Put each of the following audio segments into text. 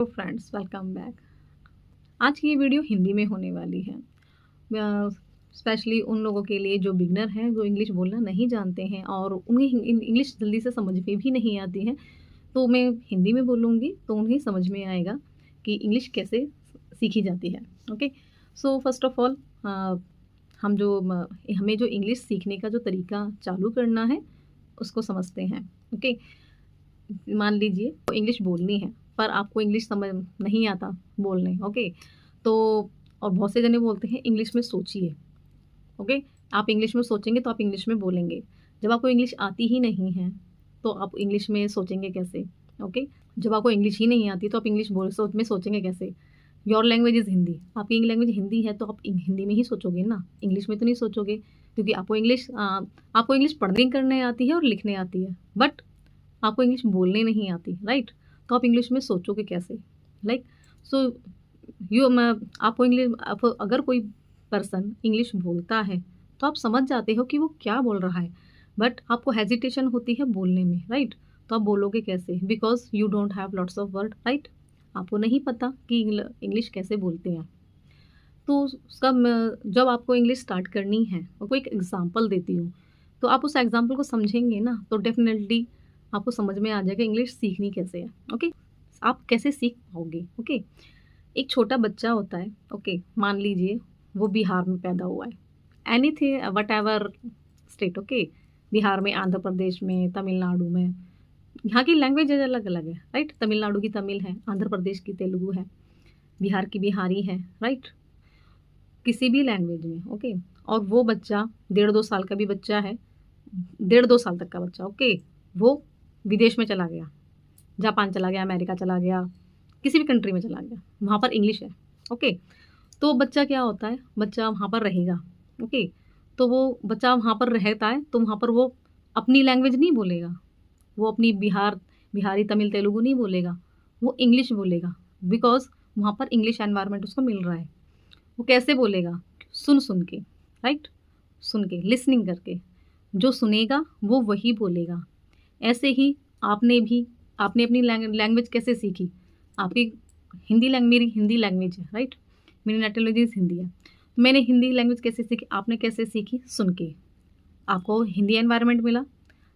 तो friends welcome back. आज की ये वीडियो हिंदी में होने वाली है, स्पेशली उन लोगों के लिए जो बिगनर हैं, जो इंग्लिश बोलना नहीं जानते हैं और उन्हें इंग्लिश जल्दी से समझ में भी नहीं आती है। तो मैं हिंदी में बोलूँगी तो उन्हें समझ में आएगा कि इंग्लिश कैसे सीखी जाती है। Okay, so first of all हमें जो इंग्लिश सीखने का जो तरीका चालू करना है उसको समझते हैं। ओके, मान लीजिए तो इंग्लिश बोलनी है पर आपको इंग्लिश समझ नहीं आता बोलने। ओके, तो और बहुत से जने बोलते हैं इंग्लिश में सोचिए। ओके, आप इंग्लिश में सोचेंगे तो आप इंग्लिश में बोलेंगे। जब आपको इंग्लिश आती ही नहीं है तो आप इंग्लिश में सोचेंगे कैसे? ओके, जब आपको इंग्लिश ही नहीं आती तो आप इंग्लिश में सोचेंगे कैसे? योर लैंग्वेज इज़ हिंदी, आपकी लैंग्वेज हिंदी है तो आप हिंदी में ही सोचोगे ना, इंग्लिश में तो नहीं सोचोगे। क्योंकि आपको इंग्लिश पढ़ने करने आती है और लिखने आती है, बट आपको इंग्लिश बोलने नहीं आती, राइट? तो आप इंग्लिश में सोचोगे कैसे? लाइक सो यू मैं आपको इंग्लिश आप अगर कोई पर्सन इंग्लिश बोलता है तो आप समझ जाते हो कि वो क्या बोल रहा है, बट आपको हेजिटेशन होती है बोलने में, राइट? तो आप बोलोगे कैसे? Because you don't have lots of word, right? आपको नहीं पता कि इंग्लिश कैसे बोलते हैं। तो जब आपको इंग्लिश स्टार्ट करनी है और कोई एक एग्जांपल देती हूँ, तो आप उस एग्जांपल को समझेंगे ना तो डेफिनेटली आपको समझ में आ जाएगा इंग्लिश सीखनी कैसे है। ओके, आप कैसे सीख पाओगे? ओके, एक छोटा बच्चा होता है। ओके, मान लीजिए वो बिहार में पैदा हुआ है, anything what ever state. Okay, Bihar में, आंध्र प्रदेश में, तमिलनाडु में, यहाँ की लैंग्वेज अलग अलग है, राइट? तमिलनाडु की तमिल है, आंध्र प्रदेश की तेलुगु है, बिहार की बिहारी है, राइट? किसी भी लैंग्वेज में। ओके, और वो बच्चा 1.5-2 साल का भी बच्चा है, 1.5-2 साल तक का बच्चा, ओके, वो विदेश में चला गया, जापान चला गया, अमेरिका चला गया, किसी भी कंट्री में चला गया, वहाँ पर इंग्लिश है। ओके, तो बच्चा क्या होता है, बच्चा वहाँ पर रहेगा। ओके, तो वो बच्चा वहाँ पर रहता है तो वहाँ पर वो अपनी लैंग्वेज नहीं बोलेगा, वो अपनी बिहारी, तमिल, तेलुगु नहीं बोलेगा, वो इंग्लिश बोलेगा। बिकॉज वहाँ पर इंग्लिश एनवायरनमेंट उसको मिल रहा है। वो कैसे बोलेगा? सुन सुन के, राइट? सुन के, लिसनिंग करके। जो सुनेगा वो वही बोलेगा। ऐसे ही आपने अपनी लैंग्वेज कैसे सीखी? आपकी मेरी हिंदी लैंग्वेज है, राइट? मेरी नेटिव लैंग्वेज हिंदी है। मैंने हिंदी लैंग्वेज कैसे सीखी? आपने कैसे सीखी? सुन के। आपको हिंदी एनवायरनमेंट मिला,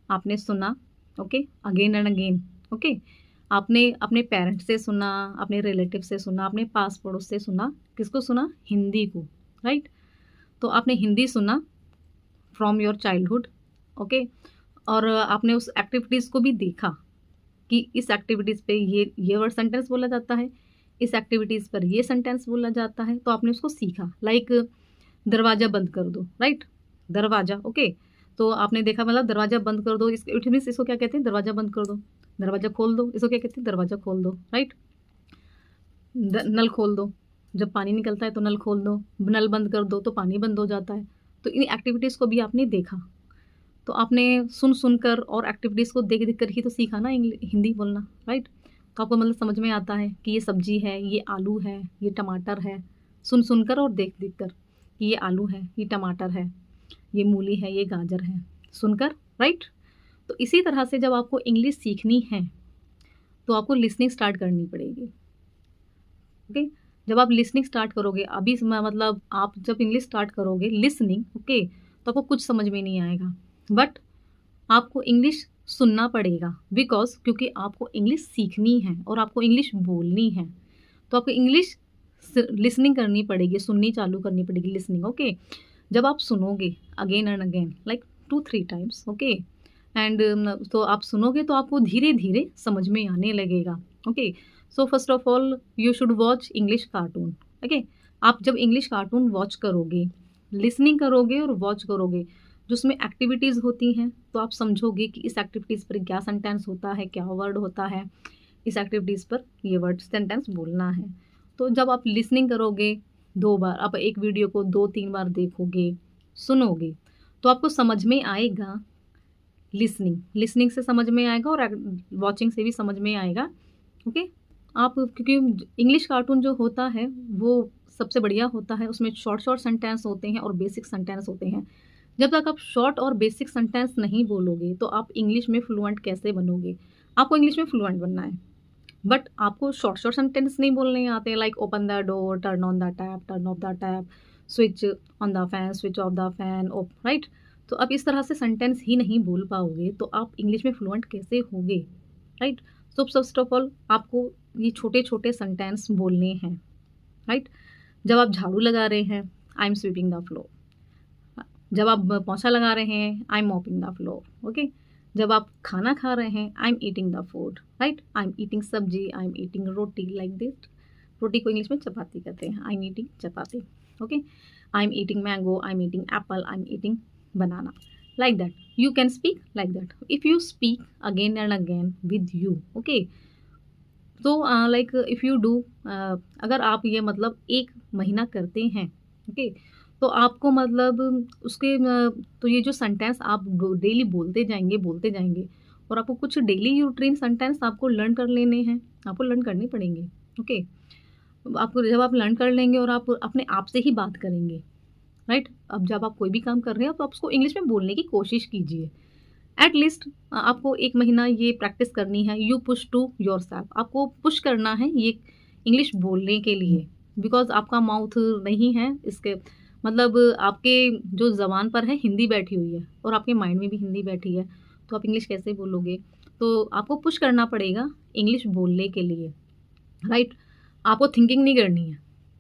आपने सुना, okay, again and again. Okay, आपने अपने पेरेंट्स से सुना, अपने रिलेटिव से सुना, अपने पास पड़ोस से सुना। किसको सुना? हिंदी को, राइट? तो आपने हिंदी सुना फ्रॉम योर चाइल्डहुड। ओके, और आपने उस एक्टिविटीज़ को भी देखा कि इस एक्टिविटीज़ पे ये वर्ड सेंटेंस बोला जाता है, इस एक्टिविटीज़ पर ये सेंटेंस बोला जाता है, तो आपने उसको सीखा। लाइक दरवाज़ा बंद कर दो, राइट? दरवाज़ा, ओके, तो आपने देखा, मतलब दरवाज़ा बंद कर दो, इट मीन्स इसको क्या कहते हैं? दरवाज़ा बंद कर दो। दरवाज़ा खोल दो, इसको क्या कहते हैं? दरवाज़ा खोल दो, राइट? नल खोल दो, जब पानी निकलता है तो नल खोल दो, नल बंद कर दो तो पानी बंद हो जाता है। तो इन एक्टिविटीज़ को भी आपने देखा, तो आपने सुन सुनकर और एक्टिविटीज़ को देख देख कर ही तो सीखा ना हिंदी बोलना, राइट? तो आपको मतलब समझ में आता है कि ये सब्जी है, ये आलू है, ये टमाटर है, सुन सुनकर और देख देख कर कि ये आलू है, ये टमाटर है, ये मूली है, ये गाजर है, सुनकर, राइट? तो इसी तरह से जब आपको इंग्लिश सीखनी है तो आपको लिसनिंग स्टार्ट करनी पड़ेगी। ओके, जब आप लिसनिंग स्टार्ट करोगे, मतलब आप जब इंग्लिश स्टार्ट करोगे लिसनिंग, ओके, तो आपको कुछ समझ में नहीं आएगा, बट आपको इंग्लिश सुनना पड़ेगा। बिकॉज क्योंकि आपको इंग्लिश सीखनी है और आपको इंग्लिश बोलनी है, तो आपको इंग्लिश लिसनिंग करनी पड़ेगी, सुननी चालू करनी पड़ेगी, लिसनिंग। ओके, जब आप सुनोगे again and again, like 2-3 times, okay, and तो आप सुनोगे तो आपको धीरे धीरे समझ में आने लगेगा। Okay, so first of all you should watch English cartoon. Okay, आप जब इंग्लिश कार्टून वॉच करोगे, लिसनिंग करोगे और वॉच करोगे, जो उसमें एक्टिविटीज़ होती हैं, तो आप समझोगे कि इस एक्टिविटीज़ पर क्या सेंटेंस होता है, क्या वर्ड होता है, इस एक्टिविटीज़ पर ये वर्ड सेंटेंस बोलना है। तो जब आप लिसनिंग करोगे 2 बार, आप एक वीडियो को 2-3 बार देखोगे, सुनोगे, तो आपको समझ में आएगा। लिसनिंग से समझ में आएगा और वॉचिंग से भी समझ में आएगा। ओके, आप क्योंकि इंग्लिश कार्टून जो होता है वो सबसे बढ़िया होता है, उसमें शॉर्ट शॉर्ट सेंटेंस होते हैं और बेसिक सेंटेंस होते हैं। जब तक आप शॉर्ट और बेसिक सेंटेंस नहीं बोलोगे तो आप इंग्लिश में फ्लुएंट कैसे बनोगे? आपको इंग्लिश में फ्लुएंट बनना है, बट आपको शॉर्ट शॉर्ट सेंटेंस नहीं बोलने आते, like open the door, turn on the tap, turn off the tap, switch on the fan, switch off the fan, right. तो आप इस तरह से सेंटेंस ही नहीं बोल पाओगे तो आप इंग्लिश में फ्लुएंट कैसे होगे, right. So first of all आपको ये छोटे छोटे सेंटेंस बोलने हैं, राइट। जब आप झाड़ू लगा रहे हैं, I am sweeping the floor. जब आप पोछा लगा रहे हैं, I am mopping the floor, okay. जब आप खाना खा रहे हैं, I am eating the food, right. I am eating sabzi, I am eating roti, like this. रोटी को इंग्लिश में चपाती कहते हैं, I am eating chapati, okay. I am eating mango, I am eating apple, I am eating banana, like that. You can speak like that. If you speak again and again with you, okay, तो like if you do, अगर आप ये मतलब 1 महीना करते हैं, okay, तो आपको मतलब उसके तो ये जो सेंटेंस आप डेली बोलते जाएंगे और आपको कुछ डेली रूटीन सेंटेंस आपको लर्न कर लेने हैं, आपको लर्न करने पड़ेंगे, ओके। आपको जब आप लर्न कर लेंगे और आप अपने आप से ही बात करेंगे, राइट। अब जब आप कोई भी काम कर रहे हैं तो आप उसको इंग्लिश में बोलने की कोशिश कीजिए। एट लीस्ट आपको 1 महीना ये प्रैक्टिस करनी है। You push to yourself, आपको पुश करना है ये इंग्लिश बोलने के लिए, बिकॉज आपका माउथ नहीं है, इसके मतलब आपके जो ज़बान पर है हिंदी बैठी हुई है और आपके माइंड में भी हिंदी बैठी है, तो आप इंग्लिश कैसे बोलोगे। तो आपको पुश करना पड़ेगा इंग्लिश बोलने के लिए, राइट। आपको थिंकिंग नहीं करनी है,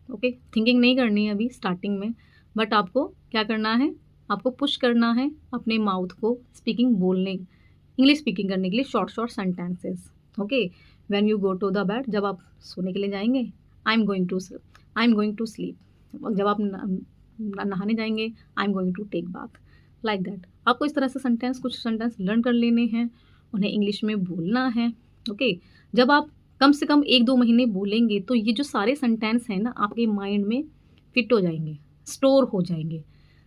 ओके, थिंकिंग नहीं करनी है अभी स्टार्टिंग में, बट आपको क्या करना है, आपको पुश करना है अपने माउथ को स्पीकिंग बोलने, इंग्लिश स्पीकिंग करने के लिए short short sentences, okay. When you go to the bed, जब आप सोने के लिए जाएंगे, I am going to sleep. जब आप नहाने जाएंगे, I am going to take bath, like that. आपको इस तरह से कुछ सेंटेंस लर्न कर लेने हैं, उन्हें इंग्लिश में बोलना है, ओके। जब आप कम से कम 1-2 महीने बोलेंगे तो ये जो सारे सेंटेंस हैं ना आपके माइंड में फिट हो जाएंगे, स्टोर हो जाएंगे।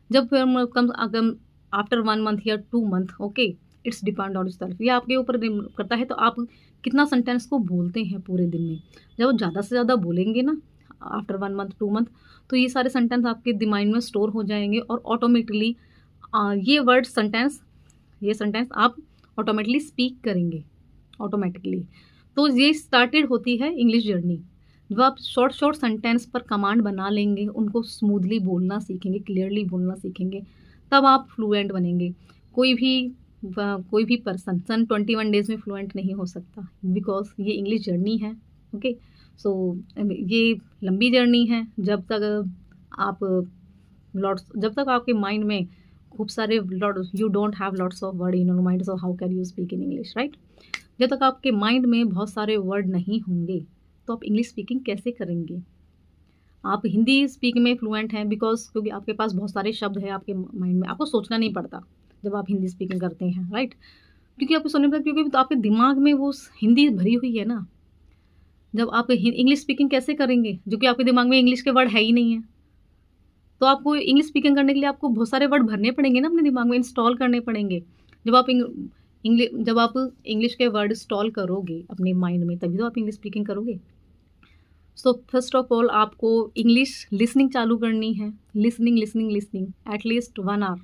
जब कम अगर आफ्टर 1 मंथ या 2 month, okay, it's depend on self, ये आपके ऊपर करता है तो आप कितना सेंटेंस को बोलते हैं पूरे दिन में। जब आप ज़्यादा से ज़्यादा बोलेंगे ना आफ्टर 1 मंथ 2 मंथ, तो ये सारे सेंटेंस आपके दिमाग में स्टोर हो जाएंगे और ऑटोमेटिकली ये सेंटेंस आप ऑटोमेटिकली स्पीक करेंगे ऑटोमेटिकली। तो ये स्टार्टेड होती है इंग्लिश जर्नी। जब आप शॉर्ट शॉर्ट सेंटेंस पर कमांड बना लेंगे, उनको स्मूथली बोलना सीखेंगे, क्लियरली बोलना सीखेंगे, तब आप फ्लुएंट बनेंगे। कोई भी पर्सन 21 डेज़ में फ्लुएंट नहीं हो सकता, बिकॉज ये इंग्लिश जर्नी है, ओके। सो ये लंबी जर्नी है। जब तक आपके माइंड में खूब सारे you don't have lots of word in your mind, so how can you speak in English, right. जब तक आपके माइंड में बहुत सारे वर्ड नहीं होंगे तो आप इंग्लिश स्पीकिंग कैसे करेंगे। आप हिंदी स्पीक में फ्लुएंट हैं क्योंकि आपके पास बहुत सारे शब्द हैं आपके माइंड में, आपको सोचना नहीं पड़ता जब आप हिंदी स्पीकिंग करते हैं, राइट। क्योंकि आपको सोचना पड़ता, क्योंकि तो आपके दिमाग में वो हिंदी भरी हुई है ना। जब आप इंग्लिश स्पीकिंग कैसे करेंगे, जो कि आपके दिमाग में इंग्लिश के वर्ड है ही नहीं है, तो आपको इंग्लिश स्पीकिंग करने के लिए आपको बहुत सारे वर्ड भरने पड़ेंगे ना, अपने दिमाग में इंस्टॉल करने पड़ेंगे। जब आप इंग्लिश के वर्ड इंस्टॉल करोगे अपने माइंड में, तभी तो आप इंग्लिश स्पीकिंग करोगे। सो फर्स्ट ऑफ ऑल आपको इंग्लिश लिसनिंग चालू करनी है, listening at least 1 hour,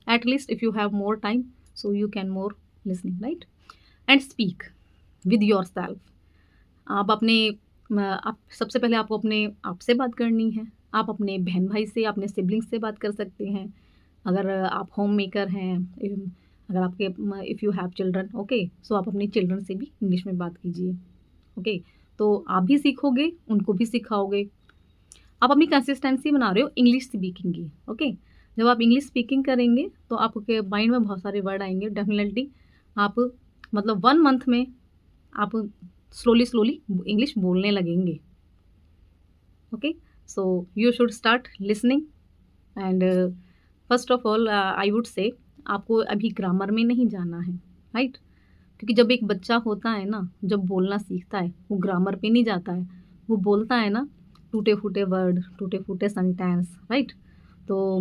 at least if you have more time, so you can more listening, right. And speak with yourself. आप सबसे पहले आपको अपने आप से बात करनी है। आप अपने बहन भाई से, अपने सिबलिंग्स से बात कर सकते हैं, अगर आप होम मेकर हैं, अगर आपके if you have children, okay, so आप अपने चिल्ड्रन से भी इंग्लिश में बात कीजिए, ओके। तो आप भी सीखोगे, उनको भी सिखाओगे। आप अपनी कंसिस्टेंसी बना रहे हो इंग्लिश स्पीकिंग की, ओके। जब आप इंग्लिश स्पीकिंग करेंगे तो आपके माइंड में बहुत सारे वर्ड आएंगे, डेफिनेटली आप मतलब 1 मंथ में आप स्लोली इंग्लिश बोलने लगेंगे, okay. So you should start listening and first of all I would say आपको अभी ग्रामर में नहीं जाना है, राइट। क्योंकि जब एक बच्चा होता है ना, जब बोलना सीखता है, वो ग्रामर पे नहीं जाता है, वो बोलता है ना टूटे फूटे वर्ड, टूटे फूटे सेंटेंस, राइट। तो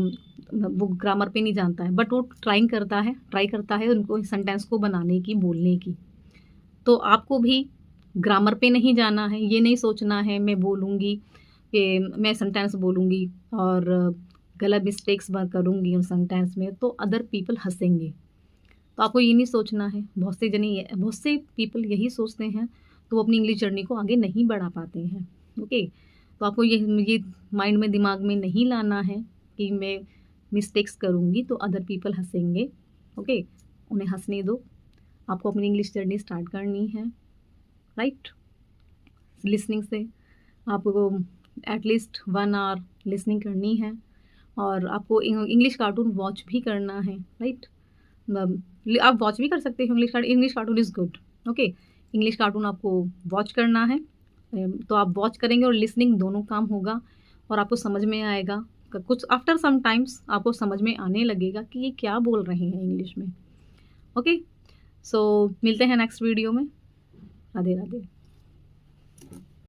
वो ग्रामर पे नहीं जानता है, बट वो ट्राई करता है उनको सेंटेंस को बनाने की, बोलने की। तो आपको भी ग्रामर पे नहीं जाना है, ये नहीं सोचना है मैं बोलूँगी कि मैं सेंटेंस बोलूँगी और गलत मिस्टेक्स करूँगी उन सेंटेंस में तो अदर पीपल हंसेंगे। तो आपको ये नहीं सोचना है। बहुत से पीपल यही सोचते हैं, तो वो अपनी इंग्लिश जर्नी को आगे नहीं बढ़ा पाते हैं। ओके, तो आपको ये माइंड में दिमाग में नहीं लाना है कि मैं मिस्टेक्स करूँगी तो अदर पीपल हंसेंगे। ओके, उन्हें हंसने दो, आपको अपनी इंग्लिश जर्नी स्टार्ट करनी है। राइट, लिसनिंग से आपको एटलीस्ट 1 आवर लिसनिंग करनी है और आपको इंग्लिश कार्टून वॉच भी करना है। राइट, आप वॉच भी कर सकते हो English cartoon is good. Okay, English cartoon आपको वॉच करना है, तो आप वॉच करेंगे और लिसनिंग दोनों काम होगा और आपको समझ में आएगा। कुछ आफ्टर सम टाइम्स आपको समझ में आने लगेगा कि ये क्या बोल रहे हैं इंग्लिश में। ओके, सो मिलते हैं नेक्स्ट वीडियो में। राधे राधे।